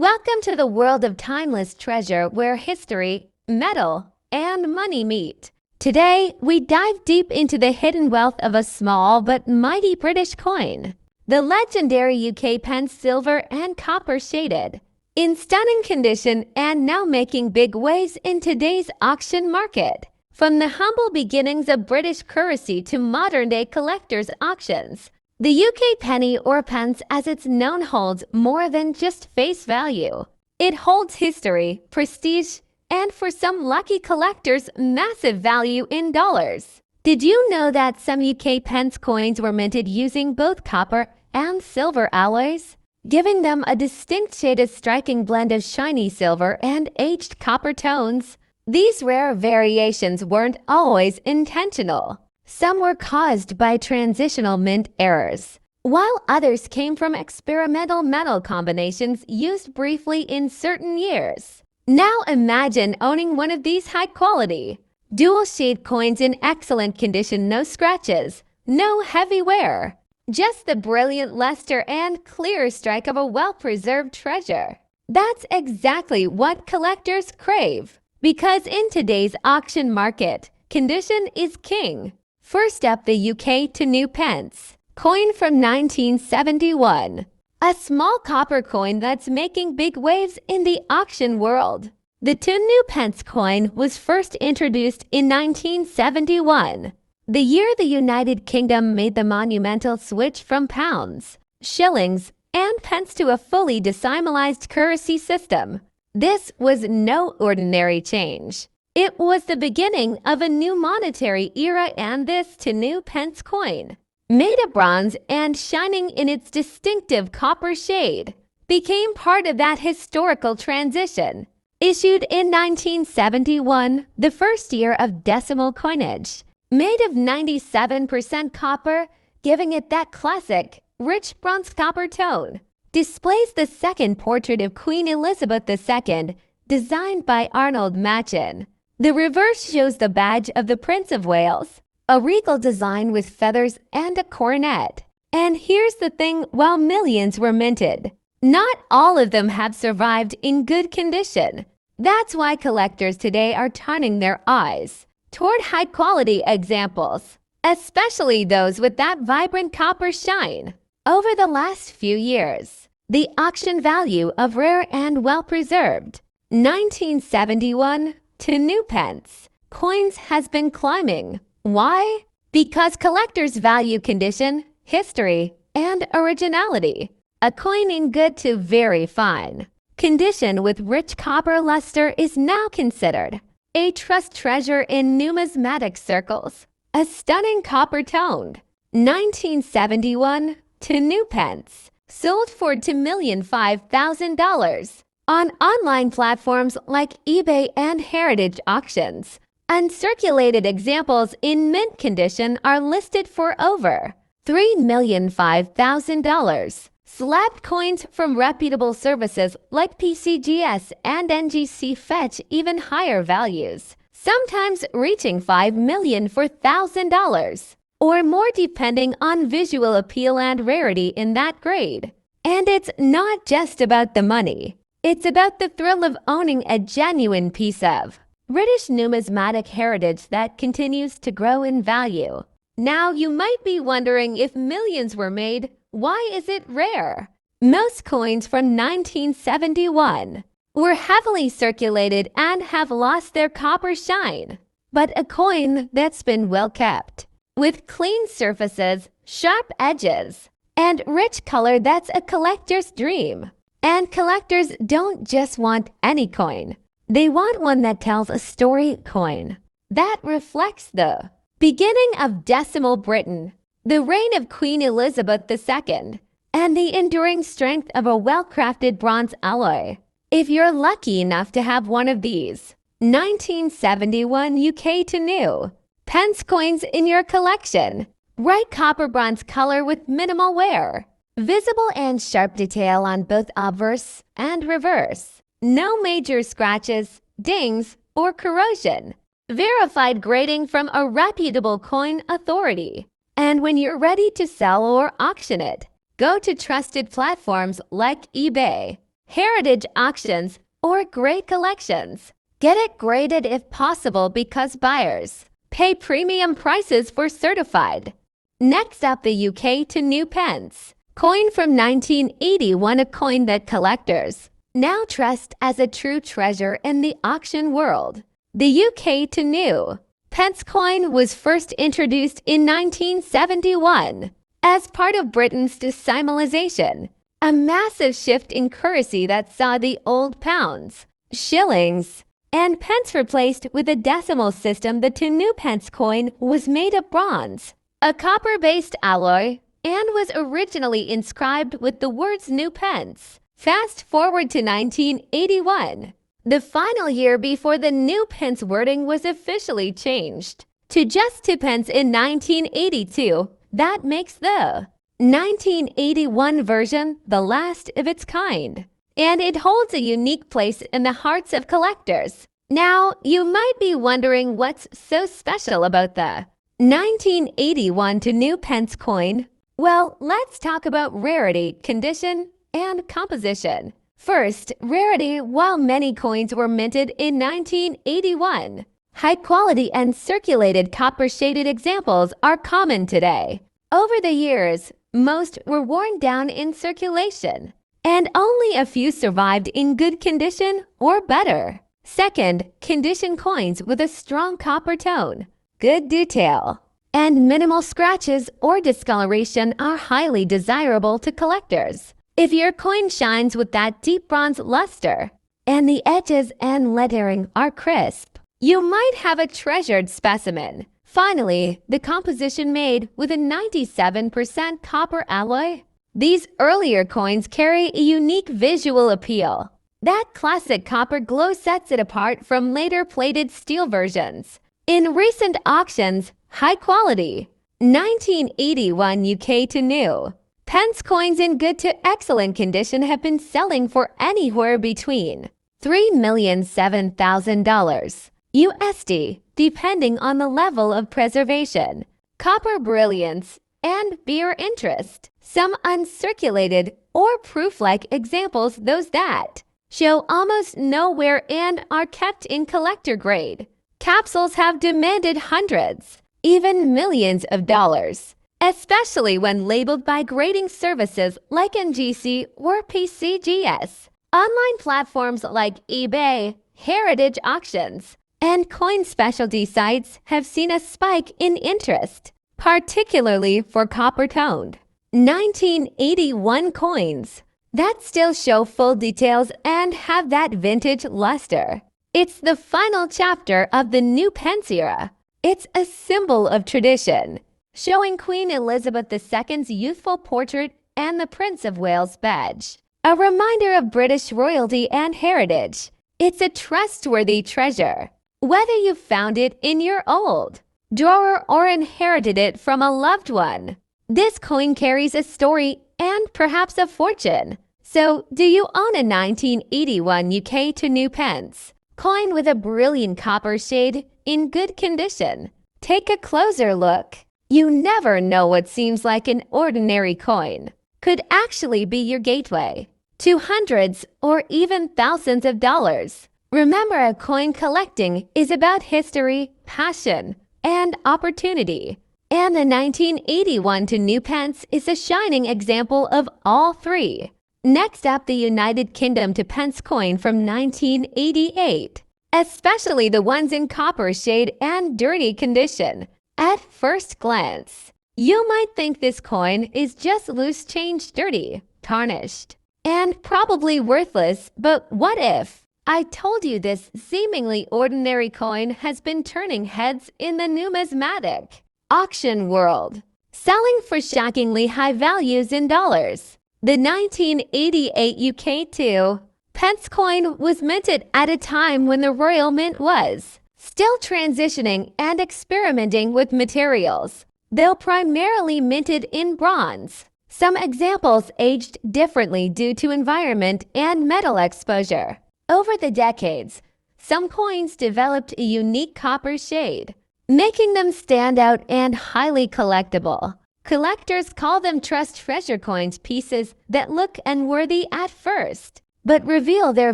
Welcome to the world of timeless treasure where history, metal, and money meet. Today, we dive deep into the hidden wealth of a small but mighty British coin, the legendary UK Pence silver and copper shaded, in stunning condition and now making big waves in today's auction market. From the humble beginnings of British currency to modern-day collectors' auctions, the UK penny or pence as it's known holds more than just face value. It holds history, prestige, and for some lucky collectors, massive value in dollars. Did you know that some UK pence coins were minted using both copper and silver alloys, giving them a distinct shaded striking blend of shiny silver and aged copper tones? These rare variations weren't always intentional. Some were caused by transitional mint errors, while others came from experimental metal combinations used briefly in certain years. Now imagine owning one of these high-quality, dual-shade coins in excellent condition, no scratches, no heavy wear, just the brilliant luster and clear strike of a well-preserved treasure. That's exactly what collectors crave, because in today's auction market, condition is king. First up, the UK to Newpence, coin from 1971. A small copper coin that's making big waves in the auction world. The Newpence coin was first introduced in 1971, the year the United Kingdom made the monumental switch from pounds, shillings, and pence to a fully decimalized currency system. This was no ordinary change. It was the beginning of a new monetary era, and this Newpence coin, made of bronze and shining in its distinctive copper shade, became part of that historical transition. Issued in 1971, the first year of decimal coinage, made of 97% copper, giving it that classic, rich bronze copper tone, displays the second portrait of Queen Elizabeth II, designed by Arnold Machen. The reverse shows the badge of the Prince of Wales, a regal design with feathers and a coronet. And here's the thing, while millions were minted, not all of them have survived in good condition. That's why collectors today are turning their eyes toward high-quality examples, especially those with that vibrant copper shine. Over the last few years, the auction value of rare and well-preserved 1971 to Newpence coins has been climbing. Why? Because collectors value condition, history, and originality. A coin in good to very fine condition with rich copper luster is now considered a trust treasure in numismatic circles. A stunning copper-toned 1971 to Newpence sold for $2,005,000 on online platforms like eBay and heritage auctions. Uncirculated examples in mint condition are listed for over $3,005,000. Slabbed coins from reputable services like PCGS and NGC fetch even higher values, sometimes reaching $5 million for $1,000 or more depending on visual appeal and rarity in that grade. And it's not just about the money. It's about the thrill of owning a genuine piece of British numismatic heritage that continues to grow in value. Now, you might be wondering, if millions were made, why is it rare? Most coins from 1971 were heavily circulated and have lost their copper shine. But a coin that's been well kept, with clean surfaces, sharp edges, and rich color, that's a collector's dream. And collectors don't just want any coin. They want one that tells a story coin that reflects the beginning of decimal Britain, the reign of Queen Elizabeth II, and the enduring strength of a well-crafted bronze alloy. If you're lucky enough to have one of these 1971 UK to New Pence coins in your collection, bright copper bronze color with minimal wear, visible and sharp detail on both obverse and reverse, no major scratches, dings, or corrosion, verified grading from a reputable coin authority. And when you're ready to sell or auction it, go to trusted platforms like eBay, heritage auctions, or grade collections. Get it graded if possible because buyers pay premium prices for certified. Next up, the UK to Newpence. Coin from 1981, a coin that collectors now trust as a true treasure in the auction world. The UK to New Pence coin was first introduced in 1971 as part of Britain's decimalisation, a massive shift in currency that saw the old pounds, shillings, and pence replaced with a decimal system. The Newpence coin was made of bronze, a copper-based alloy, and was originally inscribed with the words Newpence. Fast forward to 1981, the final year before the Newpence wording was officially changed to just 2 pence in 1982. That makes the 1981 version the last of its kind, and it holds a unique place in the hearts of collectors. Now, you might be wondering what's so special about the 1981 to Newpence coin. Well, let's talk about rarity, condition, and composition. First, rarity. While many coins were minted in 1981, high-quality and circulated copper-shaded examples are common today. Over the years, most were worn down in circulation, and only a few survived in good condition or better. Second, condition coins with a strong copper tone, good detail, and minimal scratches or discoloration are highly desirable to collectors. If your coin shines with that deep bronze luster, and the edges and lettering are crisp, you might have a treasured specimen. Finally, the composition made with a 97% copper alloy. These earlier coins carry a unique visual appeal. That classic copper glow sets it apart from later plated steel versions. In recent auctions, high quality 1981 UK to New Pence coins in good to excellent condition have been selling for anywhere between $3,007,000 USD, depending on the level of preservation, copper brilliance, and beer interest. Some uncirculated or proof-like examples, those that show almost no wear and are kept in collector grade capsules, have demanded hundreds, even millions of dollars, especially when labeled by grading services like NGC or PCGS. Online platforms like eBay, heritage auctions, and coin specialty sites have seen a spike in interest, particularly for copper-toned 1981 coins that still show full details and have that vintage luster. It's the final chapter of the Newpence era. It's a symbol of tradition, showing Queen Elizabeth II's youthful portrait and the Prince of Wales badge, a reminder of British royalty and heritage. It's a trustworthy treasure. Whether you found it in your old drawer or inherited it from a loved one, this coin carries a story and perhaps a fortune. So, do you own a 1981 UK to Newpence coin with a brilliant copper shade in good condition? Take a closer look. You never know what seems like an ordinary coin could actually be your gateway to hundreds or even thousands of dollars. Remember, a coin collecting is about history, passion, and opportunity. And the 1981 to Newpence is a shining example of all three. Next up, the United Kingdom to Pence coin from 1988, especially the ones in copper shade and dirty condition. At first glance, you might think this coin is just loose change, dirty, tarnished, and probably worthless, but what if I told you this seemingly ordinary coin has been turning heads in the numismatic auction world, selling for shockingly high values in dollars? The 1988 UK 2 Pence coin was minted at a time when the Royal Mint was still transitioning and experimenting with materials, though primarily minted in bronze. Some examples aged differently due to environment and metal exposure. Over the decades, some coins developed a unique copper shade, making them stand out and highly collectible. Collectors call them trust treasure coins, pieces that look unworthy at first, but reveal their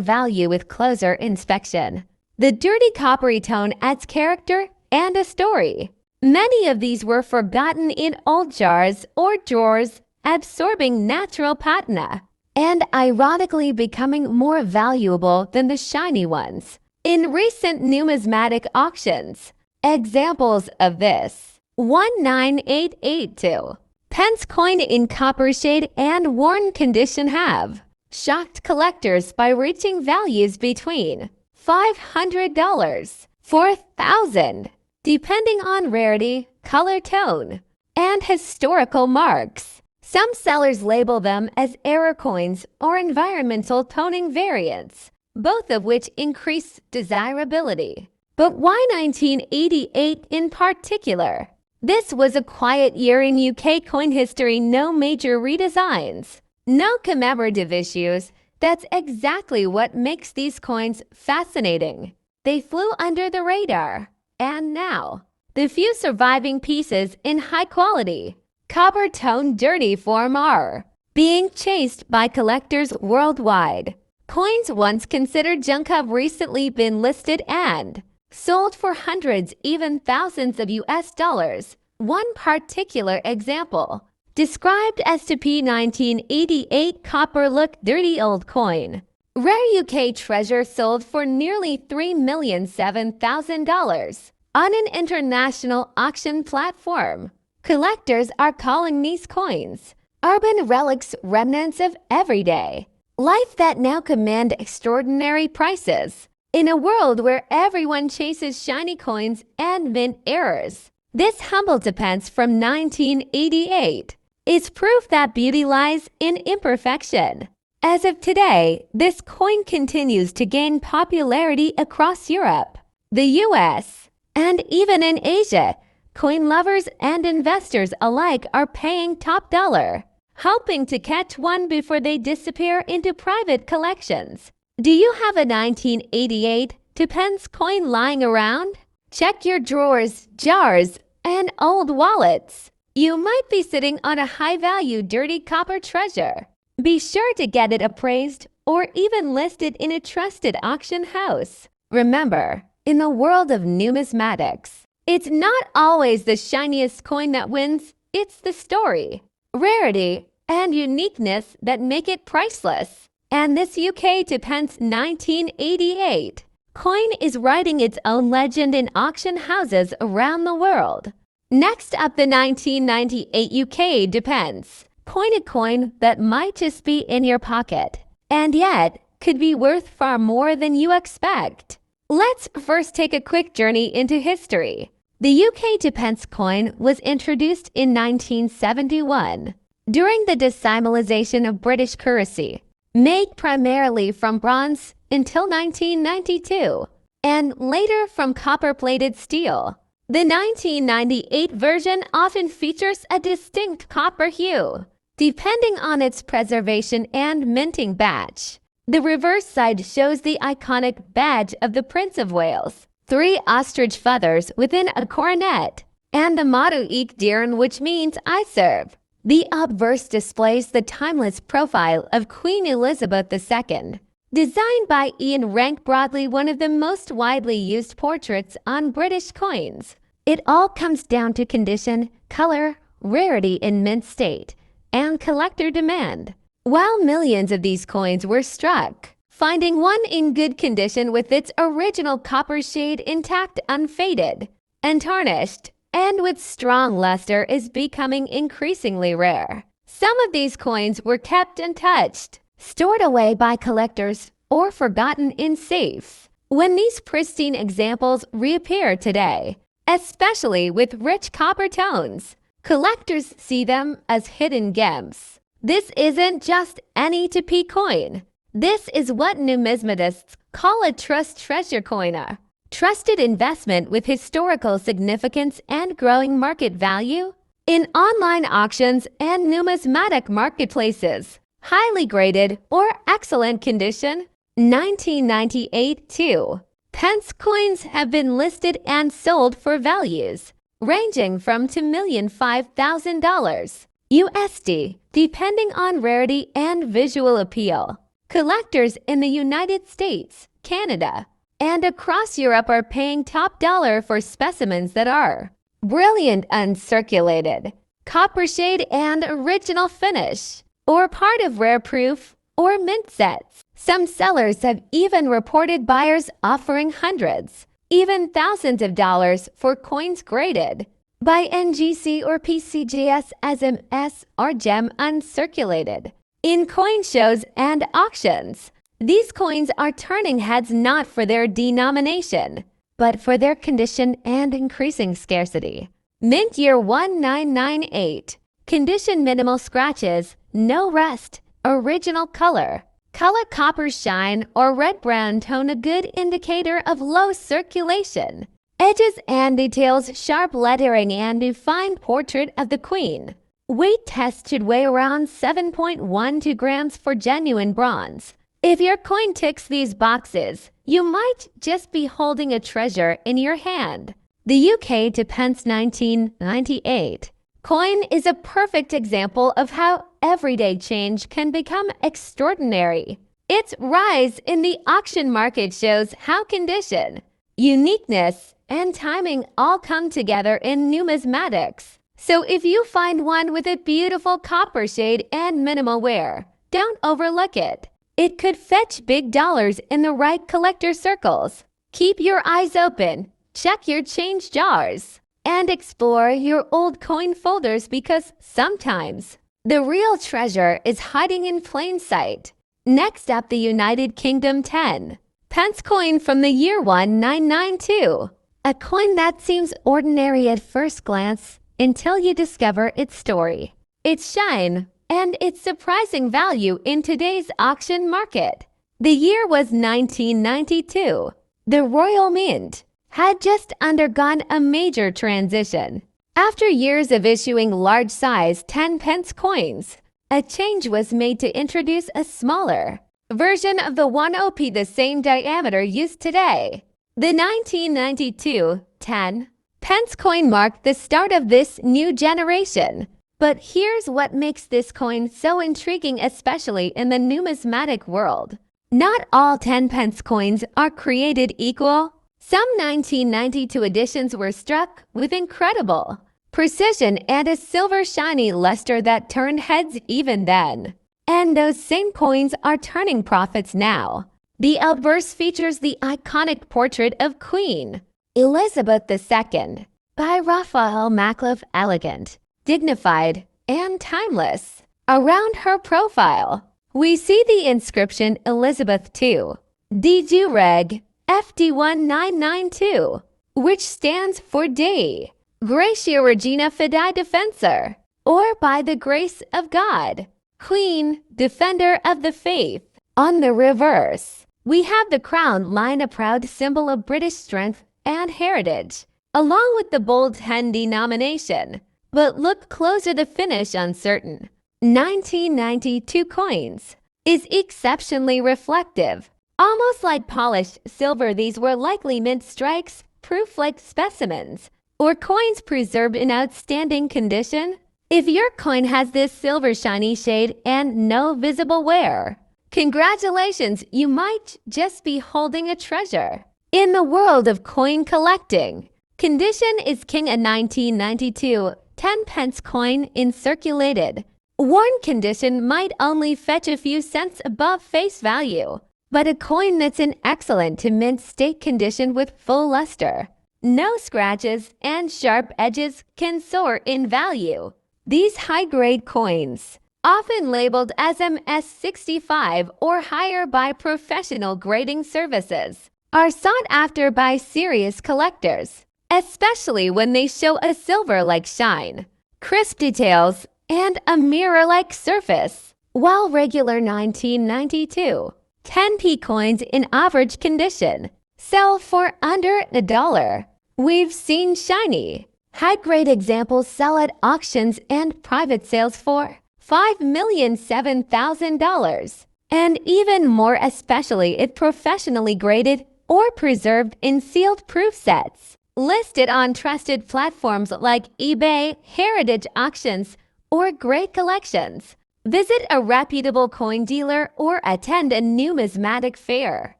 value with closer inspection. The dirty coppery tone adds character and a story. Many of these were forgotten in old jars or drawers, absorbing natural patina and ironically becoming more valuable than the shiny ones. In recent numismatic auctions, examples of this: 19882. Pence coin in copper shade and worn condition have shocked collectors by reaching values between $500, $4,000, depending on rarity, color tone, and historical marks. Some sellers label them as error coins or environmental toning variants, both of which increase desirability. But why 1988 in particular? This was a quiet year in UK coin history, no major redesigns, no commemorative issues. That's exactly what makes these coins fascinating. They flew under the radar. And now, the few surviving pieces in high quality, copper tone dirty form are being chased by collectors worldwide. Coins once considered junk have recently been listed and sold for hundreds, even thousands of US dollars. One particular example, described as to P1988 copper look dirty old coin. Rare UK treasure sold for nearly $3,007,000 on an international auction platform. Collectors are calling these coins urban relics, remnants of everyday life that now command extraordinary prices. In a world where everyone chases shiny coins and mint errors, this humble Newpence from 1988 is proof that beauty lies in imperfection. As of today, this coin continues to gain popularity across Europe, the US, and even in Asia. Coin lovers and investors alike are paying top dollar, hoping to catch one before they disappear into private collections. Do you have a 1988 Newpence coin lying around? Check your drawers, jars, and old wallets. You might be sitting on a high-value dirty copper treasure. Be sure to get it appraised or even listed in a trusted auction house. Remember, in the world of numismatics, it's not always the shiniest coin that wins, it's the story, rarity, and uniqueness that make it priceless. And this UK Newpence 1988 coin is writing its own legend in auction houses around the world. Next up, the 1998 UK Newpence. A coin that might just be in your pocket, and yet could be worth far more than you expect. Let's first take a quick journey into history. The UK Newpence coin was introduced in 1971 during the decimalization of British currency, made primarily from bronze until 1992, and later from copper-plated steel. The 1998 version often features a distinct copper hue, depending on its preservation and minting batch. The reverse side shows the iconic badge of the Prince of Wales, 3 ostrich feathers within a coronet, and the motto "Ich diene," which means "I serve." The obverse displays the timeless profile of Queen Elizabeth II, designed by Ian Rank, broadly one of the most widely used portraits on British coins. It all comes down to condition, color, rarity in mint state, and collector demand. While millions of these coins were struck, finding one in good condition with its original copper shade intact, unfaded, untarnished, and with strong luster is becoming increasingly rare. Some of these coins were kept untouched, stored away by collectors, or forgotten in safes. When these pristine examples reappear today, especially with rich copper tones, collectors see them as hidden gems. This isn't just any to-be coin. This is what numismatists call a trust treasure coin, a trusted investment with historical significance and growing market value. In online auctions and numismatic marketplaces, highly graded or excellent condition, 1998 too. Pence coins have been listed and sold for values ranging from $2,005,000 USD, depending on rarity and visual appeal. Collectors in the United States, Canada, and across Europe are paying top dollar for specimens that are brilliant uncirculated, copper shade and original finish, or part of rare proof or mint sets. Some sellers have even reported buyers offering hundreds, even thousands of dollars for coins graded by NGC or PCGS as MS or gem uncirculated. In coin shows and auctions, these coins are turning heads not for their denomination, but for their condition and increasing scarcity. Mint year 1998. Condition minimal scratches, no rust, original color. Color copper shine or red-brown tone, a good indicator of low circulation. Edges and details, sharp lettering and defined portrait of the queen. Weight test should weigh around 7.12 grams for genuine bronze. If your coin ticks these boxes, you might just be holding a treasure in your hand. The UK to Pence 1998 coin is a perfect example of how everyday change can become extraordinary. Its rise in the auction market shows how condition, uniqueness, and timing all come together in numismatics. So if you find one with a beautiful copper shade and minimal wear, don't overlook it. It could fetch big dollars in the right collector circles. Keep your eyes open, check your change jars, and explore your old coin folders because sometimes the real treasure is hiding in plain sight. Next up, the United Kingdom 10 pence coin from the year 1992. A coin that seems ordinary at first glance until you discover its story, its shine, and its surprising value in today's auction market. The year was 1992. The Royal Mint had just undergone a major transition. After years of issuing large-size 10-pence coins, a change was made to introduce a smaller version of the 1p, the same diameter used today. The 1992 10-pence coin marked the start of this new generation. But here's what makes this coin so intriguing, especially in the numismatic world. Not all 10-pence coins are created equal. Some 1992 editions were struck with incredible precision and a silver shiny luster that turned heads even then. And those same coins are turning profits now. The obverse features the iconic portrait of Queen Elizabeth II by Raphael Macliffe, elegant, dignified, and timeless. Around her profile, we see the inscription Elizabeth II, DG Reg FD1992, which stands for Dei Gratia Regina Fidei Defensor, or by the grace of God, Queen, Defender of the Faith. On the reverse, we have the crown line, a proud symbol of British strength and heritage, along with the bold 10 denomination. But look closer, the finish uncertain. 1992 coins is exceptionally reflective, almost like polished silver. These were likely mint strikes, proof-like specimens, or coins preserved in outstanding condition. If your coin has this silver shiny shade and no visible wear, congratulations, you might just be holding a treasure. In the world of coin collecting, condition is king. A 1992 10-pence coin in circulated, worn condition might only fetch a few cents above face value, but a coin that's in excellent to mint state condition with full luster, no scratches, and sharp edges can soar in value. These high-grade coins, often labeled as MS65 or higher by professional grading services, are sought after by serious collectors, especially when they show a silver-like shine, crisp details, and a mirror-like surface. While regular 1992 10p coins in average condition sell for under $1, we've seen shiny, high-grade examples sell at auctions and private sales for $5,007,000, and even more, especially if professionally graded or preserved in sealed proof sets, listed on trusted platforms like eBay, heritage auctions, or great collections. Visit a reputable coin dealer or attend a numismatic fair.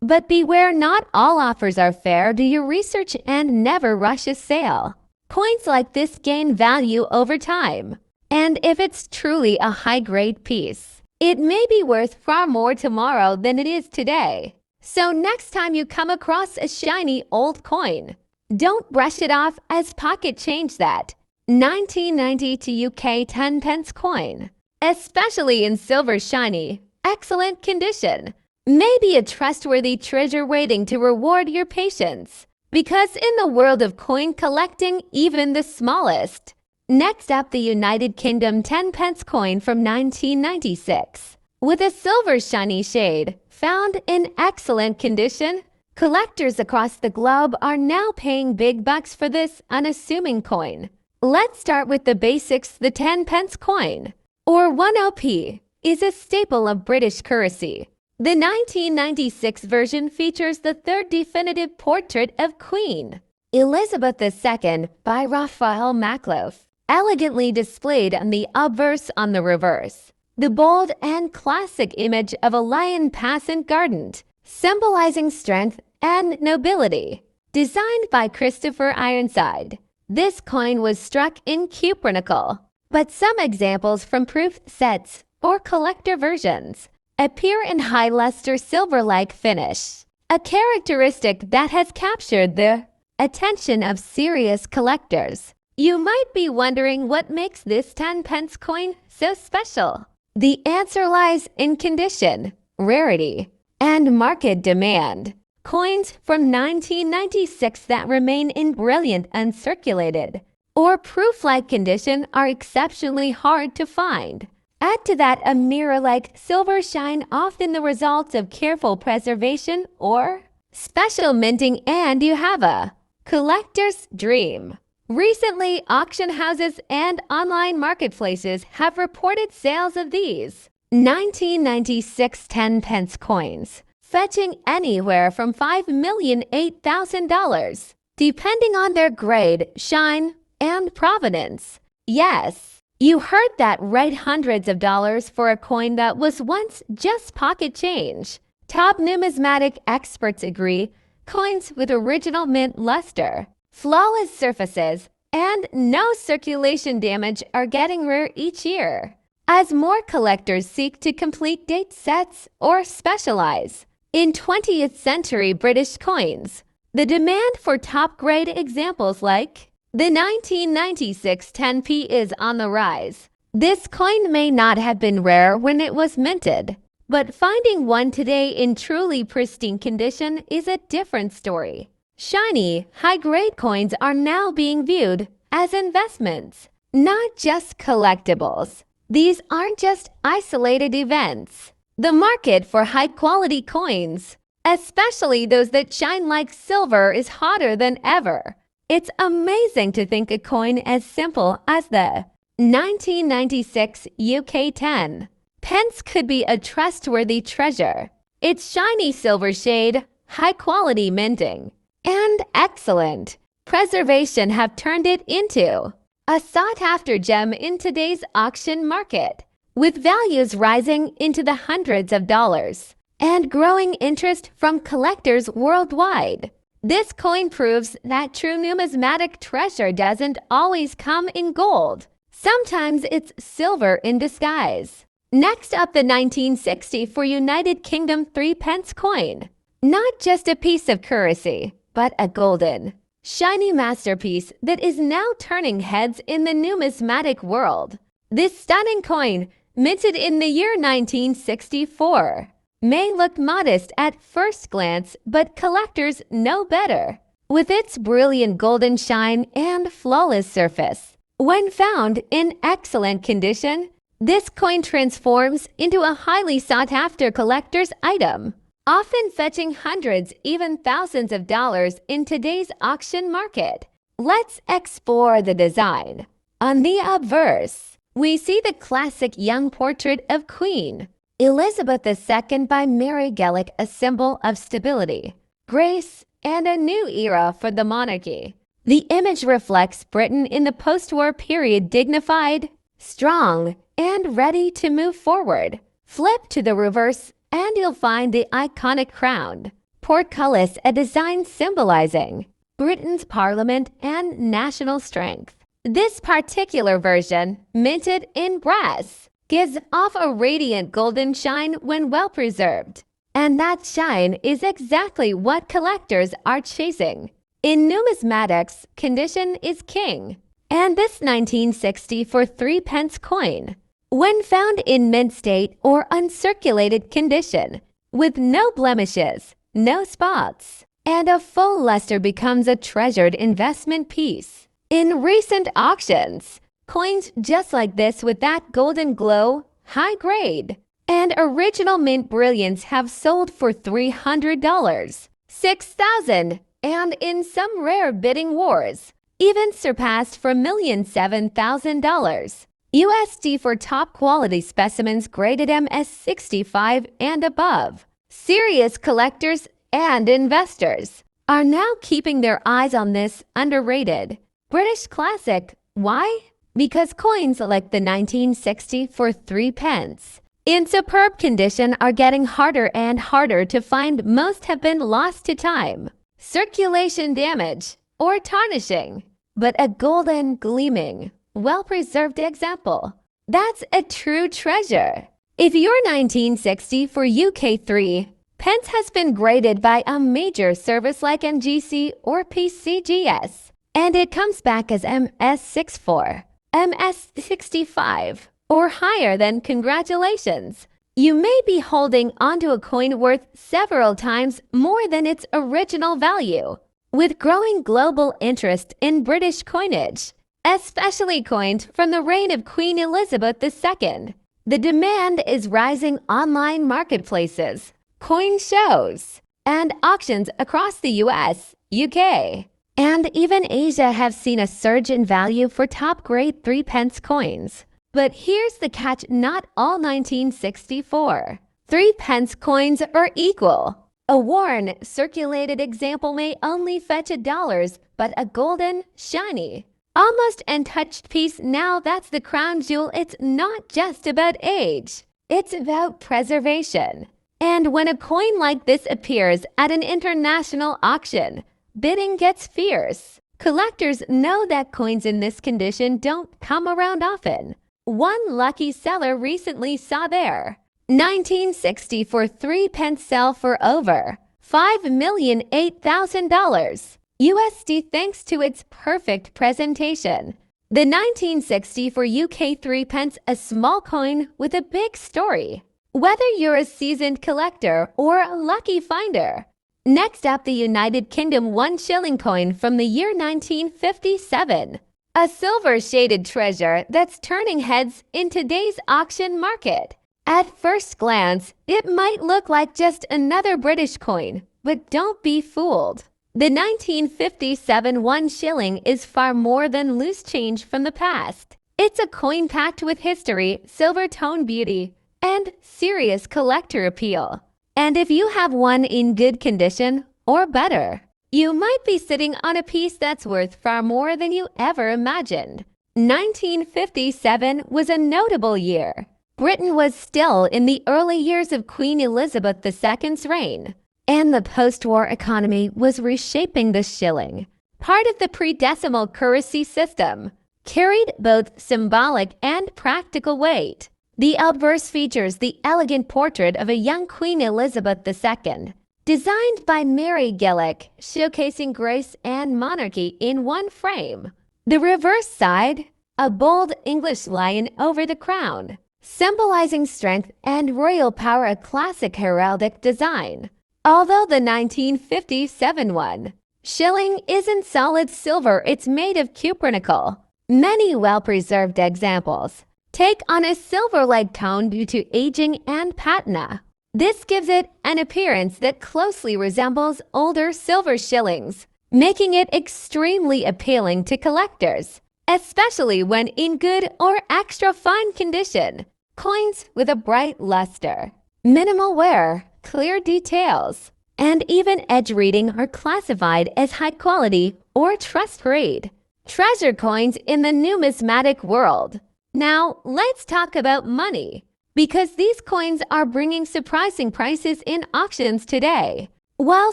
But beware, not all offers are fair. Do your research and never rush a sale. Coins like this gain value over time. And if it's truly a high-grade piece, it may be worth far more tomorrow than it is today. So next time you come across a shiny old coin, don't brush it off as pocket change. That 1992 UK 10 pence coin, especially in silver shiny, excellent condition, may be a trustworthy treasure waiting to reward your patience. Because in the world of coin collecting, even the smallest. Next up, the United Kingdom 10 pence coin from 1996. With a silver shiny shade, found in excellent condition, collectors across the globe are now paying big bucks for this unassuming coin. Let's start with the basics. The 10 pence coin, or 1p, is a staple of British currency. The 1996 version features the third definitive portrait of Queen Elizabeth II by Raphael Makloff, elegantly displayed on the obverse. On the reverse, the bold and classic image of a lion passant guarded, symbolizing strength and nobility. Designed by Christopher Ironside, this coin was struck in cupronickel, but some examples from proof sets or collector versions appear in high luster silver-like finish, a characteristic that has captured the attention of serious collectors. You might be wondering what makes this 10 pence coin so special. The answer lies in condition, rarity, and market demand. Coins from 1996 that remain in brilliant uncirculated or proof-like condition are exceptionally hard to find. Add to that a mirror-like silver shine, often the result of careful preservation or special minting, and you have a collector's dream. Recently, auction houses and online marketplaces have reported sales of these 1996 10 pence coins, fetching anywhere from $5,008,000, depending on their grade, shine, and provenance. Yes, you heard that right, hundreds of dollars for a coin that was once just pocket change. Top numismatic experts agree coins with original mint luster, flawless surfaces, and no circulation damage are getting rare each year, as more collectors seek to complete date sets or specialize in 20th century British coins. The demand for top-grade examples like the 1996 10p is on the rise. This coin may not have been rare when it was minted, but finding one today in truly pristine condition is a different story. Shiny, high-grade coins are now being viewed as investments, not just collectibles. These aren't just isolated events. The market for high-quality coins, especially those that shine like silver, is hotter than ever. It's amazing to think a coin as simple as the 1996 UK 10 pence could be a trustworthy treasure. Its shiny silver shade, high-quality minting, and excellent preservation have turned it into a sought-after gem in today's auction market, with values rising into the hundreds of dollars and growing interest from collectors worldwide. This coin proves that true numismatic treasure doesn't always come in gold. Sometimes it's silver in disguise. Next up, the 1964 United Kingdom 3 pence coin. Not just a piece of currency, but a golden, shiny masterpiece that is now turning heads in the numismatic world. This stunning coin, minted in the year 1964, may look modest at first glance, but collectors know better. With its brilliant golden shine and flawless surface, when found in excellent condition, this coin transforms into a highly sought-after collector's item, often fetching hundreds, even thousands of dollars in today's auction market. Let's explore the design. On the obverse, we see the classic young portrait of Queen Elizabeth II by Mary Gellick, a symbol of stability, grace, and a new era for the monarchy. The image reflects Britain in the post-war period, dignified, strong, and ready to move forward. Flip to the reverse and you'll find the iconic crown. Portcullis, a design symbolizing Britain's parliament and national strength. This particular version, minted in brass, gives off a radiant golden shine when well preserved. And that shine is exactly what collectors are chasing. In numismatics, condition is king. And this 1960 for 3p coin, when found in mint state or uncirculated condition, with no blemishes, no spots, and a full luster, becomes a treasured investment piece. In recent auctions, coins just like this with that golden glow, high grade, and original mint brilliance have sold for $300, $6,000, and in some rare bidding wars, even surpassed for $1,007,000 USD for top quality specimens graded MS65 and above. Serious collectors and investors are now keeping their eyes on this underrated British classic. Why? Because coins like the 1960 for 3p in superb condition are getting harder and harder to find. Most have been lost to time, circulation damage, or tarnishing. But a golden, gleaming, well-preserved example, that's a true treasure. If your 1960 for UK3 Pence has been graded by a major service like NGC or PCGS, and it comes back as MS64, MS65, or higher, then congratulations. You may be holding onto a coin worth several times more than its original value. With growing global interest in British coinage, especially coins from the reign of Queen Elizabeth II, the demand is rising. Online marketplaces, coin shows, and auctions across the US, UK, and even Asia have seen a surge in value for top-grade 3p coins. But here's the catch: not all 1964 3p coins are equal. A worn, circulated example may only fetch $1, but a golden, shiny, almost untouched piece, now that's the crown jewel. It's not just about age, it's about preservation. And when a coin like this appears at an international auction, bidding gets fierce. Collectors know that coins in this condition don't come around often. One lucky seller recently saw their 1960 for 3p sell for over $5,008,000 USD thanks to its perfect presentation. The 1960 for UK 3p, a small coin with a big story. Whether you're a seasoned collector or a lucky finder. Next up, the United Kingdom 1 shilling coin from the year 1957. A silver-shaded treasure that's turning heads in today's auction market. At first glance, it might look like just another British coin, but don't be fooled. The 1957 1 shilling is far more than loose change from the past. It's a coin packed with history, silver tone beauty, and serious collector appeal. And if you have one in good condition or better, you might be sitting on a piece that's worth far more than you ever imagined. 1957 was a notable year. Britain was still in the early years of Queen Elizabeth II's reign, and the post-war economy was reshaping the shilling. Part of the pre-decimal currency system carried both symbolic and practical weight. The obverse features the elegant portrait of a young Queen Elizabeth II, designed by Mary Gillick, showcasing grace and monarchy in one frame. The reverse side, a bold English lion over the crown, symbolizing strength and royal power, a classic heraldic design. Although the 1957 1 shilling isn't solid silver, it's made of cupronickel. Many well-preserved examples take on a silver-like tone due to aging and patina. This gives it an appearance that closely resembles older silver shillings, making it extremely appealing to collectors, especially when in good or extra fine condition. Coins with a bright luster, minimal wear, clear details, and even edge reading are classified as high quality or trust-grade treasure coins in the numismatic world. Now, let's talk about money, because these coins are bringing surprising prices in auctions today. While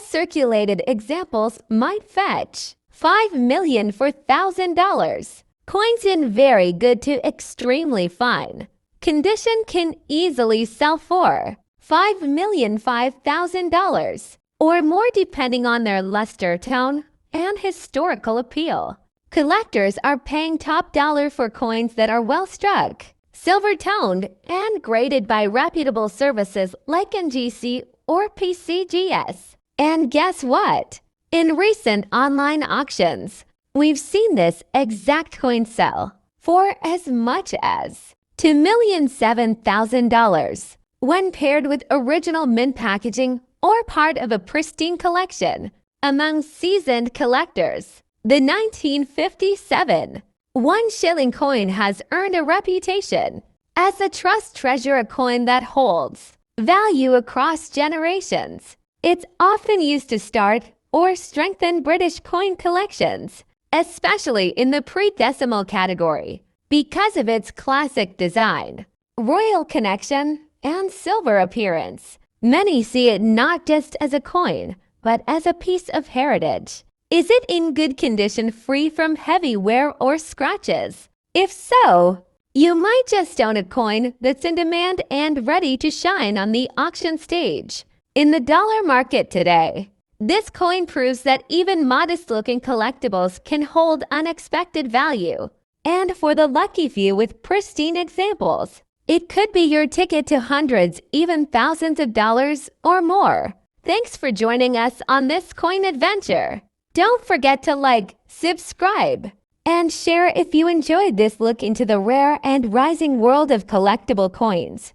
circulated examples might fetch $5 million for $1,000, coins in very good to extremely fine condition can easily sell for $5,005,000 or more depending on their luster, tone, and historical appeal. Collectors are paying top dollar for coins that are well struck, silver-toned, and graded by reputable services like NGC or PCGS. And guess what? In recent online auctions, we've seen this exact coin sell for as much as $2,007,000 when paired with original mint packaging or part of a pristine collection. Among seasoned collectors, the 1957 1 shilling coin has earned a reputation as a trust treasure, a coin that holds value across generations. It's often used to start or strengthen British coin collections, especially in the pre-decimal category, because of its classic design, royal connection, and silver appearance. Many see it not just as a coin, but as a piece of heritage. Is it in good condition, free from heavy wear or scratches? If so, you might just own a coin that's in demand and ready to shine on the auction stage. In the dollar market today, this coin proves that even modest-looking collectibles can hold unexpected value. And for the lucky few with pristine examples, it could be your ticket to hundreds, even thousands of dollars or more. Thanks for joining us on this coin adventure. Don't forget to like, subscribe, and share if you enjoyed this look into the rare and rising world of collectible coins.